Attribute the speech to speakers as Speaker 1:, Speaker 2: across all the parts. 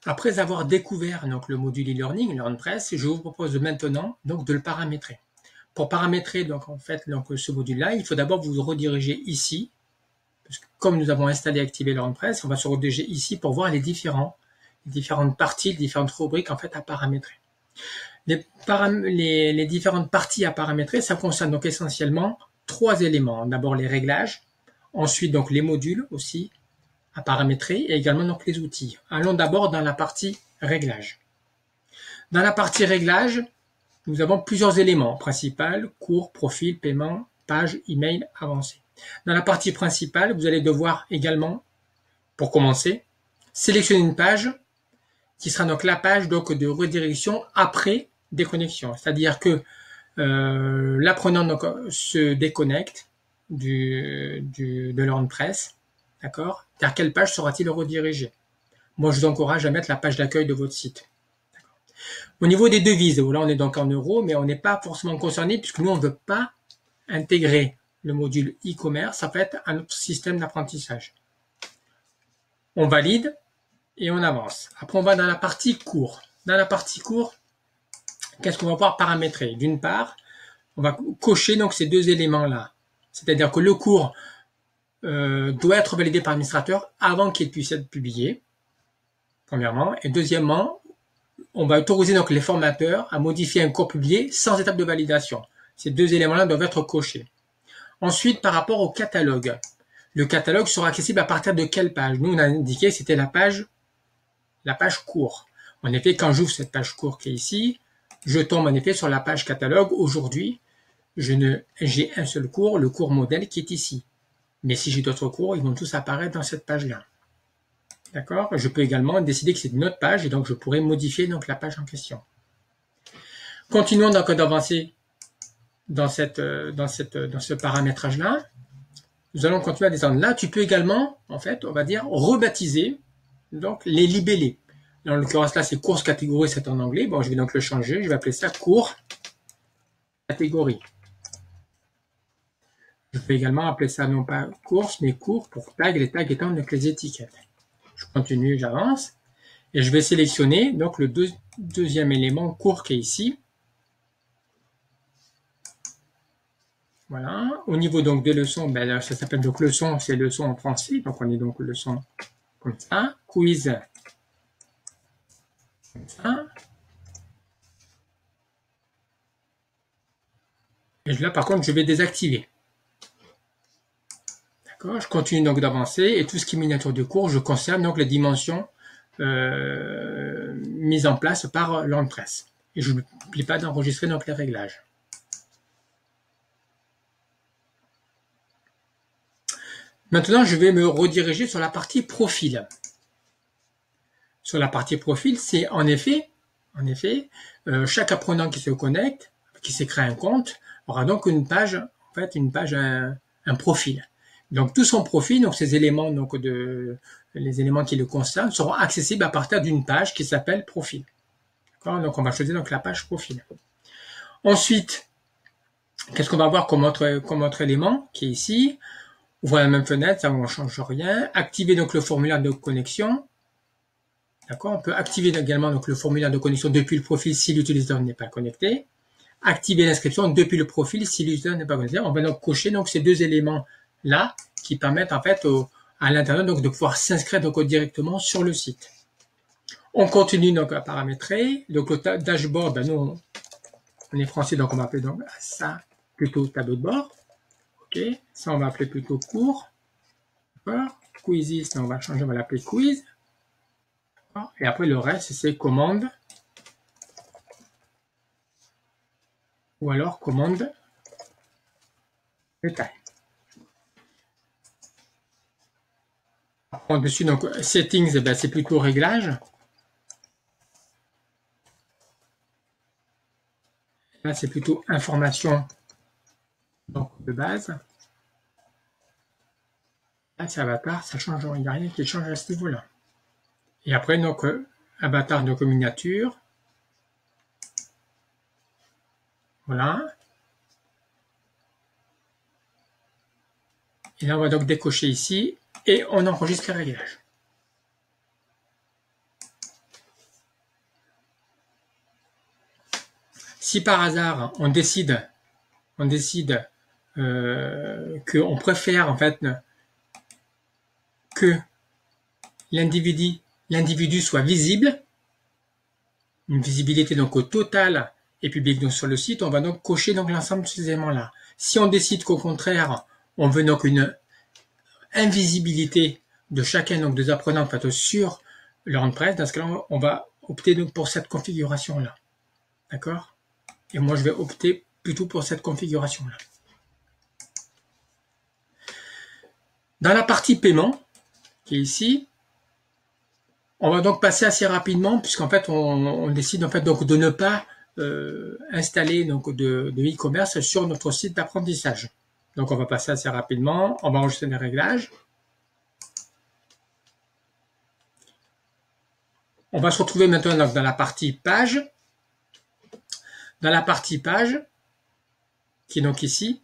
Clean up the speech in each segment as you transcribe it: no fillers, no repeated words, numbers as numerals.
Speaker 1: Après avoir découvert donc, le module e-learning, LearnPress, je vous propose maintenant donc, de le paramétrer. Pour paramétrer donc, en fait, donc, ce module-là, il faut d'abord vous rediriger ici. Parce que comme nous avons installé et activé LearnPress, on va se rediriger ici pour voir les différentes parties, les différentes rubriques en fait, à paramétrer. Les différentes parties à paramétrer, ça concerne donc essentiellement 3 éléments. D'abord les réglages, ensuite donc les modules aussi à paramétrer et également donc les outils. Allons d'abord dans la partie réglage. Dans la partie réglage, nous avons plusieurs éléments principal, cours, profil, paiement, page, email, avancé. Dans la partie principale, vous allez devoir également, pour commencer, sélectionner une page qui sera donc la page donc, de redirection après déconnexion. C'est-à-dire que l'apprenant donc, se déconnecte de LearnPress, d'accord? Vers quelle page sera-t-il redirigé? Moi, je vous encourage à mettre la page d'accueil de votre site. Au niveau des devises, là on est donc en euros, mais on n'est pas forcément concerné puisque nous on ne veut pas intégrer le module e-commerce, ça peut être un autre système d'apprentissage. On valide et on avance. Après on va dans la partie cours. Dans la partie cours, qu'est-ce qu'on va pouvoir paramétrer? D'une part, on va cocher donc ces 2 éléments-là. C'est-à-dire que le cours doit être validé par l'administrateur avant qu'il puisse être publié, premièrement. Et deuxièmement, on va autoriser donc les formateurs à modifier un cours publié sans étape de validation. Ces 2 éléments-là doivent être cochés. Ensuite, par rapport au catalogue. Le catalogue sera accessible à partir de quelle page? Nous, on a indiqué que c'était la page cours. En effet, quand j'ouvre cette page cours qui est ici, je tombe en effet sur la page catalogue. Aujourd'hui, j'ai un seul cours, le cours modèle qui est ici. Mais si j'ai d'autres cours, ils vont tous apparaître dans cette page-là. D'accord? Je peux également décider que c'est une autre page et donc je pourrais modifier donc la page en question. Continuons donc d'avancer dans ce paramétrage-là. Nous allons continuer à descendre. Là, tu peux également, en fait, on va dire, rebaptiser donc les libellés. En l'occurrence, là, c'est course catégorie, c'est en anglais. Bon, je vais donc le changer. Je vais appeler ça cours catégorie. Je peux également appeler ça non pas course, mais cours pour tag, les tags étant donc les étiquettes. Je continue, j'avance. Et je vais sélectionner donc le deuxième élément cours qui est ici. Voilà. Au niveau donc des leçons, ben, ça s'appelle donc leçon, c'est leçon en français. Donc on est donc leçon comme ça. Quiz. Comme ça. Et là, par contre, je vais désactiver. D'accord. Je continue donc d'avancer et tout ce qui est miniature de cours, je conserve donc les dimensions mises en place par LearnPress. Et je n'oublie pas d'enregistrer donc les réglages. Maintenant, je vais me rediriger sur la partie profil. Sur la partie profil, c'est en effet, chaque apprenant qui se connecte, qui s'est créé un compte, aura donc une page, en fait, un profil. Donc tout son profil, donc ces éléments, donc les éléments qui le concernent, seront accessibles à partir d'une page qui s'appelle profil. Donc on va choisir donc la page profil. Ensuite, qu'est-ce qu'on va voir comme autre élément qui est ici? Ouvrir la même fenêtre, ça on ne change rien. Activer donc le formulaire de connexion. D'accord. On peut activer également donc le formulaire de connexion depuis le profil si l'utilisateur n'est pas connecté. Activer l'inscription depuis le profil si l'utilisateur n'est pas connecté. On va donc cocher donc ces 2 éléments là qui permettent en fait à l'internaute donc de pouvoir s'inscrire donc directement sur le site. On continue donc à paramétrer. Donc le dashboard, ben nous on est français donc on va appeler donc ça plutôt tableau de bord. Ok, ça on va appeler plutôt cours. D'accord. Quizzes, on va changer, on va l'appeler quiz. Et après le reste c'est commande ou alors commande détail. Dessus donc settings, ben, c'est plutôt réglage. Là c'est plutôt information donc de base. Là c'est avatar, ça change, il n'y a rien qui change à ce niveau-là. Et après donc avatar de miniature. Voilà. Et là on va donc décocher ici et on enregistre les réglages. Si par hasard on décide qu'on préfère en fait que l'individu soit visible, une visibilité donc au total et publique donc sur le site, on va donc cocher donc l'ensemble de ces éléments-là. Si on décide qu'au contraire, on veut donc une invisibilité de chacun donc des apprenants en fait, sur le WordPress, dans ce cas-là, on va opter donc pour cette configuration-là. D'accord? Et moi, je vais opter plutôt pour cette configuration-là. Dans la partie paiement, qui est ici, on va donc passer assez rapidement, puisqu'en fait, on décide en fait donc de ne pas installer donc de e-commerce sur notre site d'apprentissage. Donc, on va passer assez rapidement. On va enregistrer les réglages. On va se retrouver maintenant donc dans la partie page. Dans la partie page, qui est donc ici,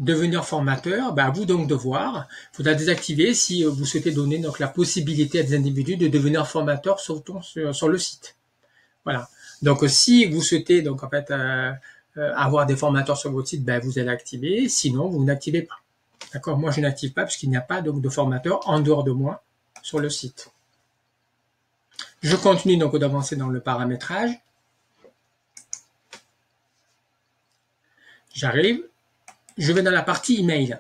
Speaker 1: devenir formateur, à vous donc de voir. Il faudra désactiver si vous souhaitez donner donc la possibilité à des individus de devenir formateurs sur le site. Voilà. Donc si vous souhaitez donc en fait avoir des formateurs sur votre site, vous allez activer. Sinon, vous n'activez pas. D'accord? Moi, je n'active pas parce qu'il n'y a pas donc de formateurs en dehors de moi sur le site. Je continue donc d'avancer dans le paramétrage. J'arrive. Je vais dans la partie email.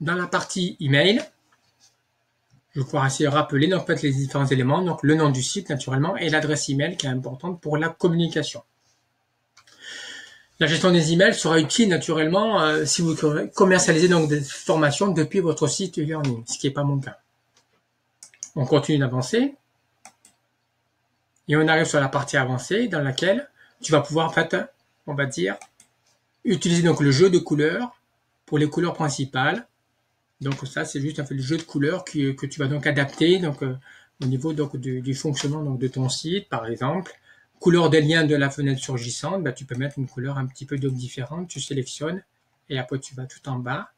Speaker 1: Dans la partie email, je vais pouvoir essayer de rappeler donc, en fait, les différents éléments, donc le nom du site naturellement et l'adresse email qui est importante pour la communication. La gestion des emails sera utile naturellement si vous commercialisez donc des formations depuis votre site e-learning, ce qui n'est pas mon cas. On continue d'avancer et on arrive sur la partie avancée dans laquelle tu vas pouvoir en fait, on va dire, utiliser donc le jeu de couleurs pour les couleurs principales. Donc ça, c'est juste le jeu de couleurs que tu vas donc adapter donc, au niveau donc, du fonctionnement donc, de ton site, par exemple. Couleur des liens de la fenêtre surgissante, tu peux mettre une couleur un petit peu donc, différente. Tu sélectionnes et après tu vas tout en bas.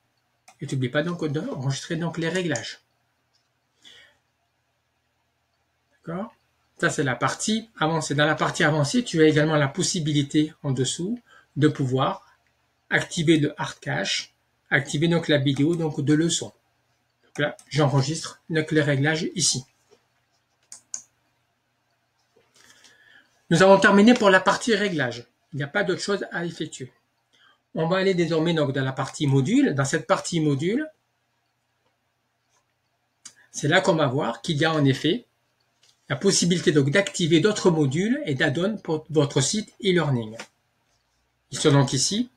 Speaker 1: Et tu n'oublies pas donc d'enregistrer donc, les réglages. D'accord? Ça, c'est la partie avancée. Dans la partie avancée, tu as également la possibilité en dessous de pouvoir activer le hard cache, activer donc la vidéo donc de leçon. Donc là, j'enregistre donc les réglages ici. Nous avons terminé pour la partie réglage. Il n'y a pas d'autre chose à effectuer. On va aller désormais donc dans la partie module. Dans cette partie module, c'est là qu'on va voir qu'il y a en effet la possibilité donc d'activer d'autres modules et d'add-ons pour votre site e-learning. Ils sont donc ici.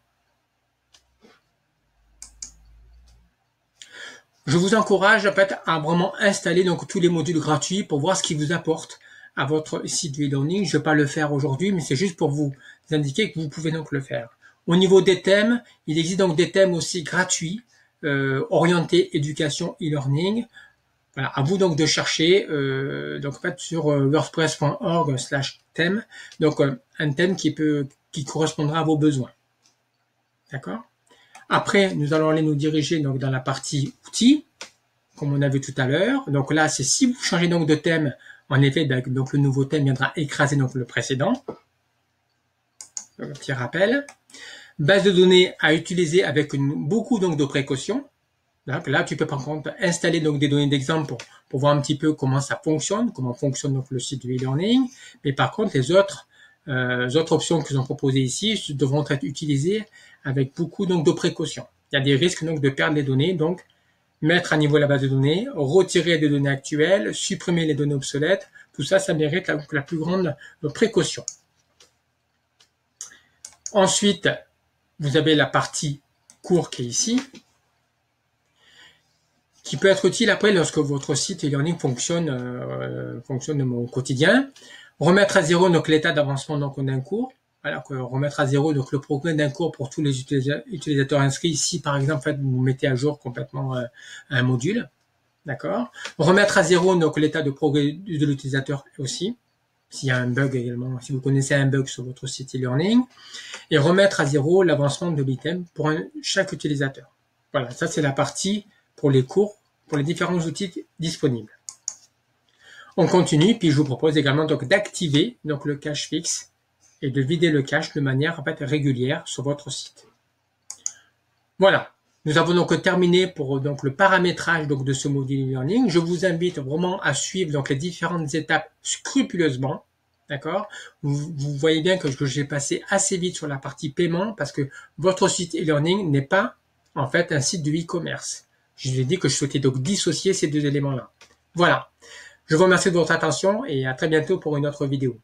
Speaker 1: Je vous encourage en fait à vraiment installer donc tous les modules gratuits pour voir ce qu'ils vous apportent à votre site e-learning. Je ne vais pas le faire aujourd'hui, mais c'est juste pour vous indiquer que vous pouvez donc le faire. Au niveau des thèmes, il existe donc des thèmes aussi gratuits, orientés éducation e-learning. Voilà, à vous donc de chercher donc en fait sur wordpress.org/thème, donc un thème qui correspondra à vos besoins. D'accord? Après, nous allons aller nous diriger donc dans la partie outils, comme on a vu tout à l'heure. Donc là, c'est si vous changez donc de thème, en effet, donc le nouveau thème viendra écraser donc le précédent. Donc, un petit rappel. Base de données à utiliser avec beaucoup donc de précautions. Donc là, tu peux par contre installer donc des données d'exemple pour voir un petit peu comment ça fonctionne, comment fonctionne donc le site de e-learning. Mais par contre, les autres options que sont proposées ici devront être utilisées avec beaucoup donc de précautions. Il y a des risques donc de perdre les données, donc mettre à niveau la base de données, retirer des données actuelles, supprimer les données obsolètes. Tout ça, ça mérite la plus grande précaution. Ensuite, vous avez la partie cours qui est ici, qui peut être utile après lorsque votre site e-learning fonctionne au quotidien. Remettre à zéro donc l'état d'avancement donc d'un cours. Voilà, remettre à zéro donc le progrès d'un cours pour tous les utilisateurs inscrits. Si par exemple en fait, vous mettez à jour complètement un module, d'accord. Remettre à zéro donc l'état de progrès de l'utilisateur aussi. S'il y a un bug également, si vous connaissez un bug sur votre site e-learning, et remettre à zéro l'avancement de l'item pour chaque utilisateur. Voilà, ça c'est la partie pour les cours, pour les différents outils disponibles. On continue, puis je vous propose également donc d'activer donc le cache fixe et de vider le cache de manière en fait régulière sur votre site. Voilà. Nous avons donc terminé pour donc le paramétrage donc de ce module e-learning. Je vous invite vraiment à suivre donc les différentes étapes scrupuleusement. D'accord? Vous voyez bien que j'ai passé assez vite sur la partie paiement parce que votre site e-learning n'est pas en fait un site de e-commerce. Je vous ai dit que je souhaitais donc dissocier ces deux éléments-là. Voilà. Je vous remercie de votre attention et à très bientôt pour une autre vidéo.